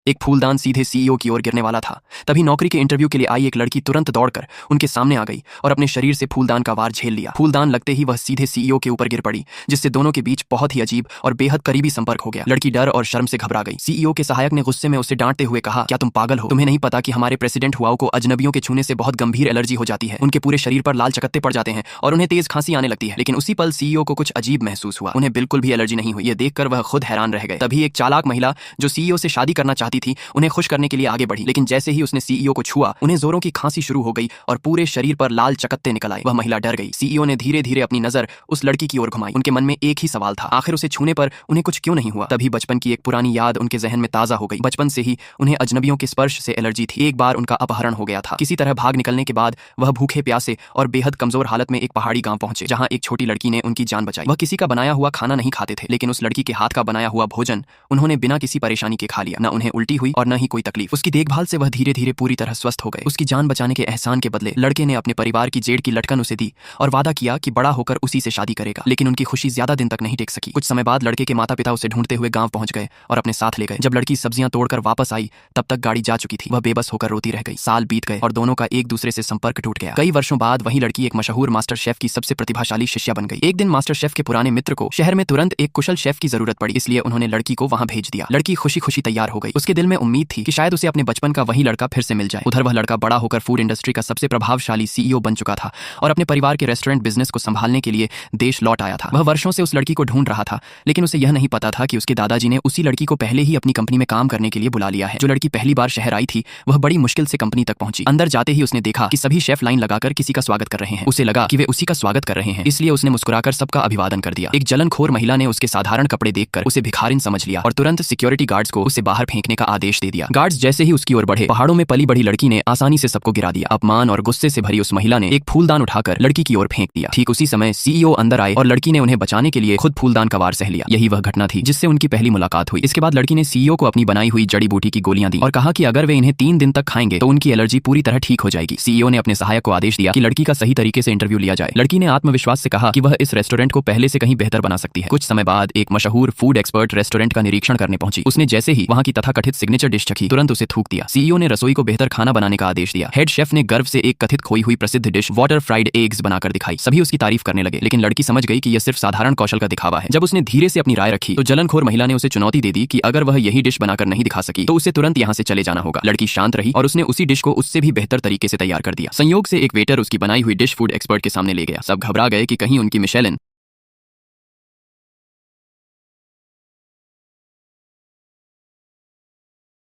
एक फूलदान सीधे सीईओ की ओर गिरने वाला था। तभी नौकरी के इंटरव्यू के लिए आई एक लड़की तुरंत दौड़कर उनके सामने आ गई और अपने शरीर से फूलदान का वार झेल लिया। फूलदान लगते ही वह सीधे सीईओ के ऊपर गिर पड़ी, जिससे दोनों के बीच बहुत ही अजीब और बेहद करीबी संपर्क हो गया। लड़की डर और शर्म से घबरा गई। सीईओ के सहायक ने गुस्से में उसे डांटते हुए कहा, क्या तुम पागल हो? तुम्हें नहीं पता कि हमारे प्रेसिडेंट हुआओ को अजनबियों के छूने से बहुत गंभीर एलर्जी हो जाती है। उनके पूरे शरीर पर लाल चकत्ते पड़ जाते हैं और उन्हें तेज खांसी आने लगती है। लेकिन उसी पल सीईओ को कुछ अजीब महसूस हुआ। उन्हें बिल्कुल भी एलर्जी नहीं हुई। ये देखकर वह खुद हैरान रह गए। तभी एक चालाक महिला जो सीईओ से शादी करना चाहती थी उन्हें खुश करने के लिए आगे बढ़ी, लेकिन जैसे ही उसने सीईओ को छुआ उन्हें जोरों की खांसी शुरू हो गई और पूरे शरीर पर लाल चकत्ते निकल आए। वह महिला डर गई। सीईओ ने धीरे धीरे अपनी नजर उस लड़की की ओर घुमाई। उनके मन में एक ही सवाल था, आखिर उसे छूने पर उन्हें कुछ क्यों नहीं हुआ? तभी बचपन की एक पुरानी याद उनके जहन में ताजा हो गई। बचपन से ही उन्हें अजनबियों के स्पर्श से एलर्जी थी। एक बार उनका अपहरण हो गया था। किसी तरह भाग निकलने के बाद वह भूखे प्यासे और बेहद कमजोर हालत में एक पहाड़ी गांव पहुंचे, जहां एक छोटी लड़की ने उनकी जान बचाई। वह किसी का बनाया हुआ खाना नहीं खाते थे, लेकिन उस लड़की के हाथ का बनाया हुआ भोजन उन्होंने बिना किसी परेशानी के खा लिया। न उन्हें उल्टी हुई और न ही कोई तकलीफ। उसकी देखभाल से वह धीरे धीरे पूरी तरह स्वस्थ हो गए। उसकी जान बचाने के एहसान के बदले लड़के ने अपने परिवार की जेड़ की लटकन उसे दी और वादा किया कि बड़ा होकर उसी से शादी करेगा। लेकिन उनकी खुशी ज्यादा दिन तक नहीं टिक सकी। कुछ समय बाद लड़के के माता पिता उसे ढूंढते हुए गांव पहुंच गए और अपने साथ ले गए। जब लड़की सब्जियां तोड़कर वापस आई तब तक गाड़ी जा चुकी थी। वह बेबस होकर रोती रह गई। साल बीत गए और दोनों का एक दूसरे से संपर्क टूट गया। कई वर्षों बाद वही लड़की एक मशहूर मास्टर शेफ की सबसे प्रतिभाशाली शिष्या बन गई। एक दिन मास्टर शेफ के पुराने मित्र को शहर में तुरंत एक कुशल शेफ की जरूरत पड़ी, इसलिए उन्होंने लड़की को वहां भेज दिया। लड़की खुशी खुशी तैयार हो गई। उसके दिल में उम्मीद थी कि शायद उसे अपने बचपन का वही लड़का फिर से मिल जाए। उधर वह लड़का बड़ा होकर फूड इंडस्ट्री का सबसे प्रभावशाली सीईओ बन चुका था और अपने परिवार के रेस्टोरेंट बिजनेस को संभालने के लिए देश लौट आया था। वह वर्षों से उस लड़की को ढूंढ रहा था, लेकिन उसे यह नहीं पता था कि उसके दादाजी ने उसी लड़की को पहले ही अपनी कंपनी में काम करने के लिए बुला लिया है। जो लड़की पहली बार शहर आई थी वह बड़ी मुश्किल से कंपनी तक पहुंची। अंदर जाते ही उसने देखा कि सभी शेफ लाइन लगाकर किसी का स्वागत कर रहे हैं। उसे लगा कि वे उसी का स्वागत कर रहे हैं, इसलिए उसने मुस्कुराकर सबका अभिवादन कर दिया। एक जलनखोर महिला ने उसके साधारण कपड़े देखकर उसे भिखारिन समझ लिया और तुरंत सिक्योरिटी गार्ड्स को उसे बाहर फेंकने का आदेश दे दिया। गार्ड्स जैसे ही उसकी ओर बढ़े, पहाड़ों में पली बड़ी लड़की ने आसानी से सबको गिरा दिया। अपमान और गुस्से से भरी उस महिला ने एक फूलदान उठाकर लड़की की ओर फेंक दिया। ठीक उसी समय सीईओ अंदर आए और लड़की ने उन्हें बचाने के लिए खुद फूलदान का वार सह लिया। यही वह घटना थी जिससे उनकी पहली मुलाकात हुई। इसके बाद लड़की ने सीईओ को अपनी बनाई हुई जड़ी बूटी की गोलियां दी और कहा कि अगर वे इन्हें 3 दिन तक खाएंगे तो उनकी एलर्जी पूरी तरह ठीक हो जाएगी। सीईओ ने अपने सहायक को आदेश दिया कि लड़की का सही तरीके से इंटरव्यू लिया जाए। लड़की ने आत्मविश्वास से कहा कि वह इस रेस्टोरेंट को पहले से कहीं बेहतर बना सकती है। कुछ समय बाद एक मशहूर फूड एक्सपर्ट रेस्टोरेंट का निरीक्षण करने पहुंची। उसने जैसे ही वहां की तथाकथित सिग्नेचर डिश चखी तुरंत उसे थूक दिया। सीईओ ने रसोई को बेहतर खाना बनाने का आदेश दिया। हेड शेफ ने गर्व से एक कथित खोई हुई प्रसिद्ध डिश वाटर फ्राइड एग्स बनाकर दिखाई। सभी उसकी तारीफ करने लगे, लेकिन लड़की समझ गई कि यह सिर्फ साधारण कौशल का दिखावा है। जब उसने धीरे से अपनी राय रखी तो जलनखोर महिला ने उसे चुनौती दे दी कि अगर वह यही डिश बनाकर नहीं दिखा सकी तो उसे तुरंत यहाँ से चले जाना होगा। लड़की शांत रही और उसने उसी डिश को उससे भी बेहतर तरीके से तैयार कर दिया। संयोग से एक वेटर उसकी बनाई हुई डिश फूड एक्सपर्ट के सामने ले गया। सब घबरा गए कि कहीं उनकी मिशेलिन